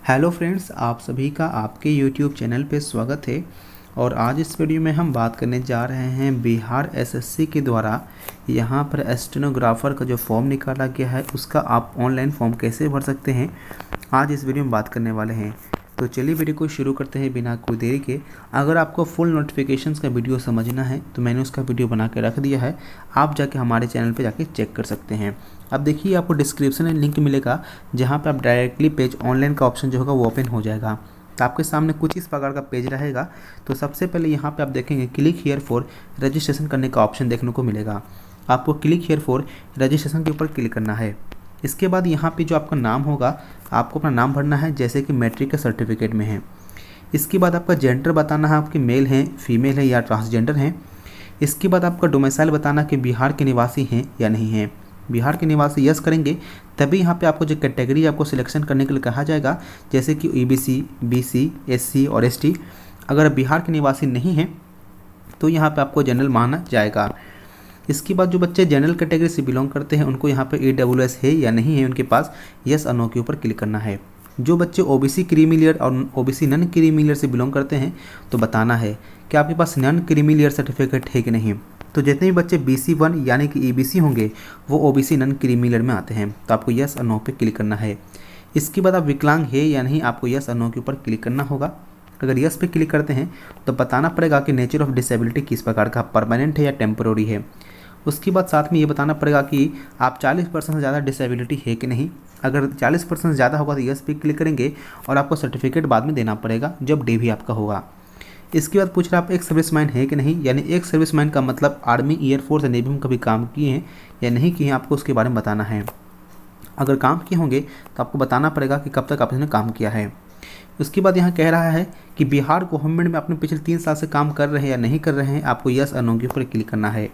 Hello friends, आप सभी का आपके यूट्यूब चैनल पे स्वागत है। और आज इस वीडियो में हम बात करने जा रहे हैं बिहार एसएससी के द्वारा यहाँ पर स्टेनोग्राफर का जो फॉर्म निकाला गया है उसका आप ऑनलाइन फॉर्म कैसे भर सकते हैं, आज इस वीडियो में बात करने वाले हैं। तो चलिए वीडियो को शुरू करते हैं बिना कोई देरी के। अगर आपको फुल नोटिफिकेशंस का वीडियो समझना है तो मैंने उसका वीडियो बना के रख दिया है, आप जाके हमारे चैनल पे जाके चेक कर सकते हैं। अब देखिए, आपको डिस्क्रिप्शन में लिंक मिलेगा जहाँ पे आप डायरेक्टली पेज ऑनलाइन का ऑप्शन जो होगा वो ओपन हो जाएगा। तो आपके सामने कुछ इस प्रकार का पेज रहेगा। तो सबसे पहले यहाँ पे आप देखेंगे क्लिक हियर फॉर रजिस्ट्रेशन करने का ऑप्शन देखने को मिलेगा। आपको क्लिक हियर फॉर रजिस्ट्रेशन के ऊपर क्लिक करना है। इसके बाद यहाँ पे जो आपका नाम होगा, आपको अपना नाम भरना है जैसे कि मैट्रिक के सर्टिफिकेट में है। इसके बाद आपका जेंडर बताना है, आपके मेल हैं, फीमेल है या ट्रांसजेंडर हैं। इसके बाद आपका डोमिसाइल बताना कि बिहार के निवासी हैं या नहीं हैं। बिहार के निवासी यस करेंगे तभी यहाँ पे आपको जो कैटेगरी आपको सिलेक्शन करने के लिए कहा जाएगा, जैसे कि ईबीसी, बीसी, एससी और एसटी। अगर बिहार के निवासी नहीं हैं तो यहाँ पे आपको जनरल माना जाएगा। इसके बाद जो बच्चे जनरल कैटेगरी से बिलोंग करते हैं उनको यहाँ पे EWS है या नहीं है उनके पास, यस और नो के ऊपर क्लिक करना है। जो बच्चे ओबीसी क्रीमी लेयर और ओबीसी नॉन क्रीमी लेयर से बिलोंग करते हैं तो बताना है कि आपके पास नॉन क्रीमी लेयर सर्टिफिकेट है कि नहीं। तो जितने भी बच्चे BC1 यानी कि EBC होंगे वो ओबीसी नॉन क्रीमी लेयर में आते हैं, तो आपको यस और नो पे क्लिक करना है। इसके बाद आप विकलांग है या नहीं, आपको यस और नो के ऊपर क्लिक करना होगा। अगर यस पे क्लिक करते हैं तो बताना पड़ेगा कि नेचर ऑफ डिसेबिलिटी किस प्रकार का, परमानेंट है या टेम्पोररी है। उसके बाद साथ में ये बताना पड़ेगा कि आप 40% से ज़्यादा डिसेबिलिटी है कि नहीं। अगर 40% ज़्यादा होगा तो यस पे क्लिक करेंगे और आपको सर्टिफिकेट बाद में देना पड़ेगा जब DV आपका होगा। इसके बाद पूछ रहा है आप एक सर्विसमैन है कि नहीं, यानी एक सर्विसमैन का मतलब आर्मी, एयरफोर्स या नेवी में कभी काम किए हैं या नहीं किए हैं, आपको उसके बारे में बताना है। अगर काम किए होंगे तो आपको बताना पड़ेगा कि कब तक आपने काम किया है। उसके बाद यहाँ कह रहा है कि बिहार गवर्नमेंट में अपने पिछले 3 साल से काम कर रहे हैं या नहीं कर रहे हैं, आपको यस और नो के ऊपर क्लिक करना है।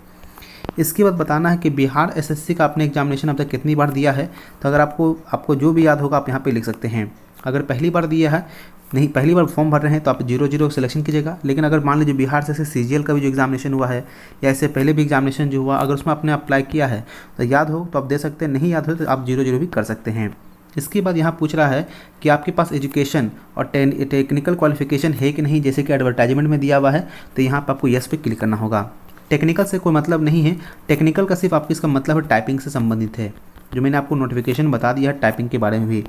इसके बाद बताना है कि बिहार एसएससी का आपने एग्जामिनेशन अब तक कितनी बार दिया है। तो अगर आपको जो भी याद होगा आप यहाँ पे लिख सकते हैं। अगर पहली बार दिया है, नहीं पहली बार फॉर्म भर रहे हैं तो आप 00 सिलेक्शन कीजिएगा। लेकिन अगर मान लीजिए बिहार से CGL का भी जो एग्जामिनेशन हुआ है या इससे पहले भी एग्जामिनेशन जो हुआ, अगर उसमें आपने अप्लाई किया है तो याद हो तो आप दे सकते हैं, नहीं याद हो तो आप 00 भी कर सकते हैं। इसके बाद यहाँ पूछ रहा है कि आपके पास एजुकेशन और टेक्निकल क्वालिफिकेशन है कि नहीं, जैसे कि एडवर्टाइजमेंट में दिया हुआ है। तो यहाँ पर आपको यस पे क्लिक करना होगा। टेक्निकल से कोई मतलब नहीं है, टेक्निकल का सिर्फ आपकी इसका मतलब है टाइपिंग से संबंधित है, जो मैंने आपको नोटिफिकेशन बता दिया है टाइपिंग के बारे में भी।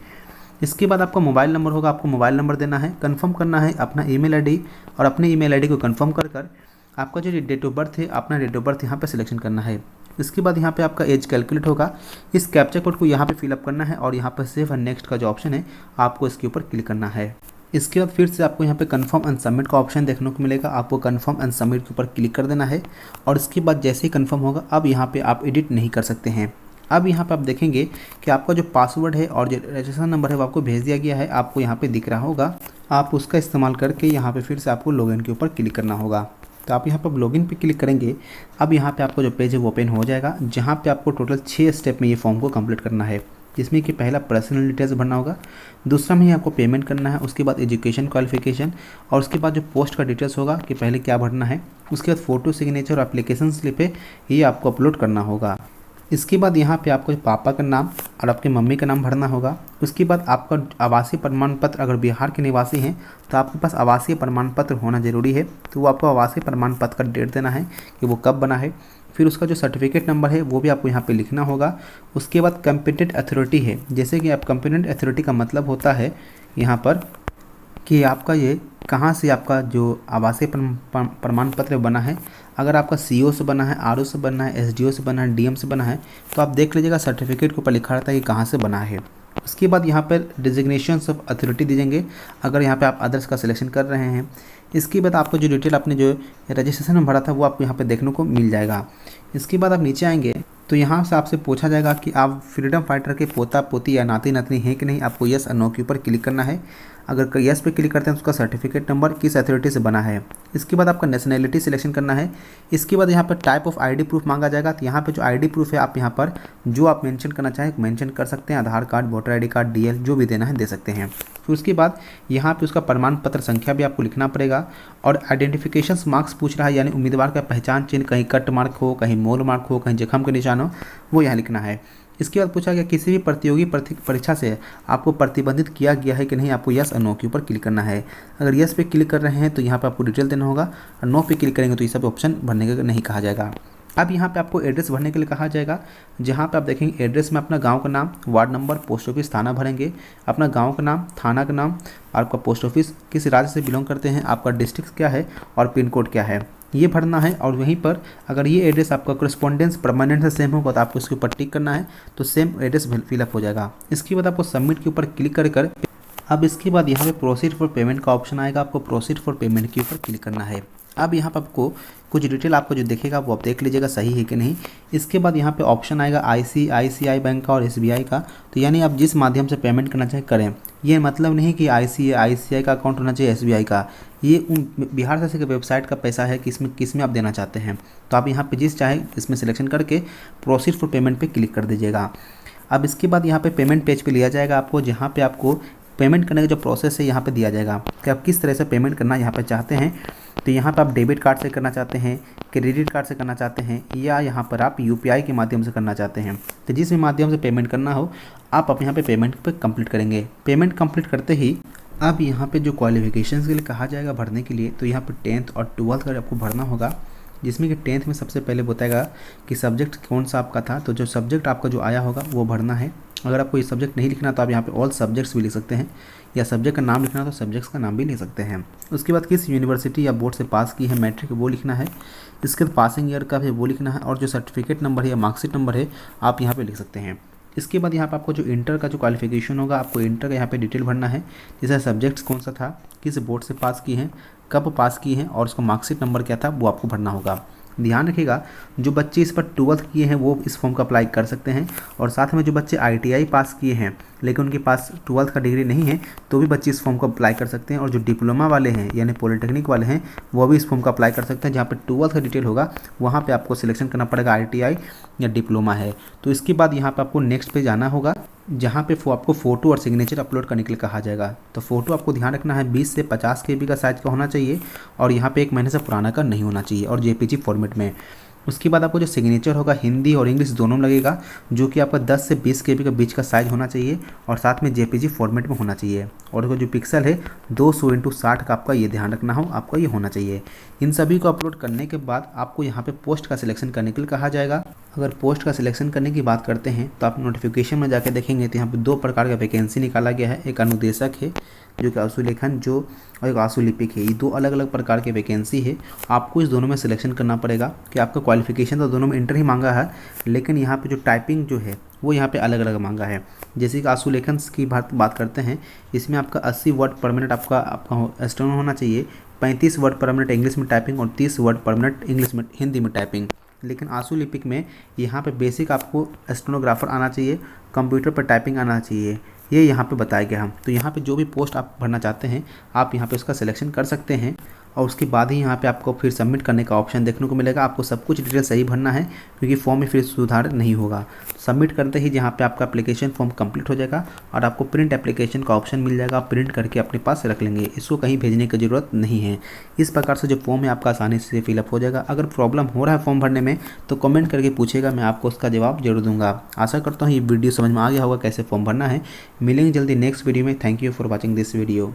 इसके बाद आपका मोबाइल नंबर होगा, आपको मोबाइल नंबर देना है, कंफर्म करना है अपना ईमेल आईडी, और अपने ईमेल आईडी को कंफर्म कर आपका जो डेट ऑफ बर्थ है, अपना डेट ऑफ बर्थ यहाँ पे सिलेक्शन करना है। इसके बाद यहाँ पे आपका एज कैलकुलेट होगा। इस कैप्चा कोड को यहाँ पे फिलअप करना है और यहाँ पर सेव एंड नेक्स्ट का जो ऑप्शन है आपको इसके ऊपर क्लिक करना है। इसके बाद फिर से आपको यहाँ पे कंफर्म एंड सबमिट का ऑप्शन देखने को मिलेगा, आपको कंफर्म एंड सबमिट के ऊपर क्लिक कर देना है। और इसके बाद जैसे ही कंफर्म होगा अब यहाँ पे आप एडिट नहीं कर सकते हैं। अब यहाँ पे आप देखेंगे कि आपका जो पासवर्ड है और जो रजिस्ट्रेशन नंबर है वो आपको भेज दिया गया है, आपको यहाँ पे दिख रहा होगा। आप उसका इस्तेमाल करके यहाँ पे फिर से आपको लॉगिन के ऊपर क्लिक करना होगा। तो आप यहाँ पर लॉगिन पे क्लिक करेंगे। अब यहाँ पे आपको जो पेज है वो ओपन हो जाएगा, जहाँ पे आपको टोटल 6 स्टेप में ये फॉर्म को कंप्लीट करना है, जिसमें कि पहला पर्सनल डिटेल्स भरना होगा, दूसरा में ही आपको पेमेंट करना है, उसके बाद एजुकेशन क्वालिफिकेशन, और उसके बाद जो पोस्ट का डिटेल्स होगा कि पहले क्या भरना है, उसके बाद फ़ोटो, सिग्नेचर और एप्लीकेशन स्लिप है ये आपको अपलोड करना होगा। इसके बाद यहाँ पे आपको पापा का नाम और आपके मम्मी का नाम भरना होगा। उसके बाद आपका आवासीय प्रमाण पत्र, अगर बिहार के निवासी हैं तो आपके पास आवासीय प्रमाण पत्र होना ज़रूरी है, तो वो आपको आवासीय प्रमाण पत्र का डेट देना है कि वो कब बना है। फिर उसका जो सर्टिफिकेट नंबर है वो भी आपको यहाँ पे लिखना होगा। उसके बाद कॉम्पिटेंट अथॉरिटी है, जैसे कि आप कॉम्पिटेंट अथॉरिटी का मतलब होता है यहाँ पर कि आपका ये कहाँ से आपका जो आवासीय प्रमाण पत्र बना है। अगर आपका CO से बना है, RO से बना है, SDO से बना है, DM से बना है, तो आप देख लीजिएगा सर्टिफिकेट के ऊपर लिखा रहता है कि कहाँ से बना है। उसके बाद यहाँ पर डिजिग्नेशंस ऑफ अथॉरिटी दीजिएंगे, अगर यहाँ पे आप अदर्स का सिलेक्शन कर रहे हैं। इसके बाद आपको जो डिटेल आपने जो रजिस्ट्रेशन में भरा था वो आपको यहाँ पे देखने को मिल जाएगा। इसके बाद आप नीचे आएंगे तो यहाँ से आपसे पूछा जाएगा कि आप फ्रीडम फाइटर के पोता पोती या नाती नातनी है कि नहीं, आपको यस और नो के ऊपर क्लिक करना है। अगर यस पे क्लिक करते हैं तो उसका सर्टिफिकेट नंबर किस अथॉरिटी से बना है। इसके बाद आपका नेशनैलिटी सिलेक्शन करना है। इसके बाद यहाँ पर टाइप ऑफ ID प्रूफ मांगा जाएगा, तो यहाँ पे जो ID प्रूफ है आप यहाँ पर जो आप मेंशन करना चाहें मेंशन कर सकते हैं, Aadhaar card, voter ID card, DL जो भी देना है दे सकते हैं। फिर उसके बाद यहाँ पे उसका प्रमाण पत्र संख्या भी आपको लिखना पड़ेगा। और आइडेंटिफिकेशन मार्क्स पूछ रहा है, यानी उम्मीदवार का पहचान चिन्ह, कहीं कट मार्क हो, कहीं मोल मार्क हो, कहीं जख्म का निशान हो, वो यहाँ लिखना है। इसके बाद पूछा गया किसी भी प्रतियोगी परीक्षा से आपको प्रतिबंधित किया गया है कि नहीं, आपको यस और नो के ऊपर क्लिक करना है। अगर यस पे क्लिक कर रहे हैं तो यहाँ पे आपको डिटेल देना होगा, और नो पे क्लिक करेंगे तो ये सब ऑप्शन भरने का नहीं कहा जाएगा। अब यहाँ पे आपको एड्रेस भरने के लिए कहा जाएगा, जहाँ पे आप देखेंगे एड्रेस में अपना गांव का नाम, वार्ड नंबर, पोस्ट ऑफिस, थाना भरेंगे, अपना गांव का नाम, थाना का नाम, आपका पोस्ट ऑफिस, किस राज्य से बिलोंग करते हैं, आपका डिस्ट्रिक्ट क्या है और पिन कोड क्या है, ये भरना है। और वहीं पर अगर ये एड्रेस आपका करस्पॉन्डेंस परमानेंट से सेम होगा तो आपको इसके ऊपर टिक करना है, तो सेम एड्रेस फिलअप हो जाएगा। इसके बाद आपको सबमिट के ऊपर क्लिक कर अब इसके बाद यहाँ पे प्रोसीड फॉर पेमेंट का ऑप्शन आएगा, आपको प्रोसीड फॉर पेमेंट के ऊपर क्लिक करना है। अब यहाँ पर आपको कुछ डिटेल आपको जो देखेगा वो आप देख लीजिएगा सही है कि नहीं। इसके बाद यहाँ पे ऑप्शन आएगा ICICI बैंक का और SBI का, तो यानी आप जिस माध्यम से पेमेंट करना चाहे करें। ये मतलब नहीं कि ICICI का अकाउंट होना चाहिए SBI का, ये बिहार सरकार की वेबसाइट का पैसा है कि किसमें आप देना चाहते हैं। तो आप यहाँ पे जिस चाहे इसमें सिलेक्शन करके प्रोसीड फॉर पेमेंट पे क्लिक कर दीजिएगा। अब इसके बाद यहाँ पे पेमेंट पेज पे लिया जाएगा आपको, जहाँ पे आपको पेमेंट करने का जो प्रोसेस है यहाँ पे दिया जाएगा कि आप किस तरह से पेमेंट करना यहाँ पे चाहते हैं। तो यहाँ पे आप डेबिट कार्ड से करना चाहते हैं, क्रेडिट कार्ड से करना चाहते हैं, या यहाँ पर आप UPI के माध्यम से करना चाहते हैं। तो जिस भी माध्यम से पेमेंट करना हो आप यहाँ पे पेमेंट पे कंप्लीट करेंगे। पेमेंट कंप्लीट करते ही अब यहाँ पे जो क्वालिफिकेशंस के लिए कहा जाएगा भरने के लिए, तो यहाँ पे 10th और 12th का आपको भरना होगा, जिसमें कि 10th में सबसे पहले बताएगा कि सब्जेक्ट कौन सा आपका था। तो जो सब्जेक्ट आपका जो आया होगा वो भरना है। अगर आपको ये सब्जेक्ट नहीं लिखना तो आप यहाँ पे ऑल सब्जेक्ट्स भी लिख सकते हैं, या सब्जेक्ट का नाम लिखना तो सब्जेक्ट्स का नाम भी लिख सकते हैं। उसके बाद किस यूनिवर्सिटी या बोर्ड से पास की है मैट्रिक वो लिखना है। इसके बाद पासिंग ईयर का भी वो लिखना है, और जो सर्टिफिकेट नंबर है या मार्कशीट नंबर है आप यहाँ पे लिख सकते हैं। इसके बाद यहाँ पे आपको जो इंटर का जो क्वालिफिकेशन होगा आपको इंटर का यहाँ पे डिटेल भरना है, जैसे सब्जेक्ट्स कौन सा था, किस बोर्ड से पास की हैं, कब पास की हैं, और उसका मार्कशीट नंबर क्या था वो आपको भरना होगा। ध्यान रखिएगा जो बच्चे इस पर 12th किए हैं वो इस फॉर्म का अप्लाई कर सकते हैं, और साथ में जो बच्चे ITI पास किए हैं लेकिन उनके पास 12th का डिग्री नहीं है तो भी बच्चे इस फॉर्म को अप्लाई कर सकते हैं। और जो डिप्लोमा वाले हैं यानी पॉलिटेक्निक वाले हैं वो भी इस फॉर्म का अप्लाई कर सकते हैं। जहाँ पे 12th का डिटेल होगा वहाँ पे आपको सिलेक्शन करना पड़ेगा ITI या डिप्लोमा है। तो इसके बाद यहाँ पे आपको नेक्स्ट पे जाना होगा, जहाँ पे आपको फ़ोटो और सिग्नेचर अपलोड करने के लिए कहा जाएगा। तो फ़ोटो आपको ध्यान रखना है 20 से 50 KB का साइज़ का होना चाहिए, और यहाँ पे 1 महीने से पुराना का नहीं होना चाहिए, और JPG फॉर्मेट में। उसके बाद आपको जो सिग्नेचर होगा हिंदी और इंग्लिश दोनों में लगेगा, जो कि आपका 10 से 20 KB के बीच का साइज़ होना चाहिए, और साथ में JPG फॉर्मेट में होना चाहिए। और उसका जो पिक्सल है 200x60 का आपका ये ध्यान रखना हो, आपका ये होना चाहिए। इन सभी को अपलोड करने के बाद आपको यहाँ पे पोस्ट का सिलेक्शन करने के लिए कहा जाएगा। अगर पोस्ट का सिलेक्शन करने की बात करते हैं तो आप नोटिफिकेशन में जाकर देखेंगे तो यहाँ पे 2 प्रकार का वैकेंसी निकाला गया है। एक अनुदेशक है जो कि आशुलेखन जो, और एक आशुलिपिक है। ये 2 अलग अलग प्रकार के वैकेंसी है। आपको इस दोनों में सिलेक्शन करना पड़ेगा कि आपका क्वालिफिकेशन तो दोनों में इंटर ही मांगा है, लेकिन यहाँ पे जो टाइपिंग जो है वो यहाँ पे अलग अलग मांगा है। जैसे कि आशुलेखन की बात करते हैं, इसमें आपका 80 वर्ड पर मिनट आपका स्टेनो होना चाहिए, 35 वर्ड पर मिनट इंग्लिश में टाइपिंग, और 30 वर्ड पर मिनट इंग्लिश में हिंदी में टाइपिंग। लेकिन आशुलिपिक में यहाँ पे बेसिक आपको स्टेनोग्राफर आना चाहिए, कंप्यूटर पर टाइपिंग आना चाहिए, ये यहाँ पे बताया गया हम। तो यहाँ पे जो भी पोस्ट आप भरना चाहते हैं आप यहाँ पे उसका सिलेक्शन कर सकते हैं, और उसके बाद ही यहाँ पे आपको फिर सबमिट करने का ऑप्शन देखने को मिलेगा। आपको सब कुछ डिटेल सही भरना है क्योंकि फॉर्म में फिर सुधार नहीं होगा। सबमिट करते ही यहाँ पे आपका एप्लीकेशन फॉर्म कंप्लीट हो जाएगा, और आपको प्रिंट एप्लीकेशन का ऑप्शन मिल जाएगा। आप प्रिंट करके अपने पास रख लेंगे, इसको कहीं भेजने की ज़रूरत नहीं है। इस प्रकार से जो फॉर्म है आपका आसानी से फिलअप हो जाएगा। अगर प्रॉब्लम हो रहा है फॉर्म भरने में तो कमेंट करके पूछेगा, मैं आपको उसका जवाब जरूर दूंगा। आशा करता हूँ ये वीडियो समझ में आ गया होगा कैसे फॉर्म भरना है। मिलेंगे जल्दी नेक्स्ट वीडियो में। Thank you for watching this video.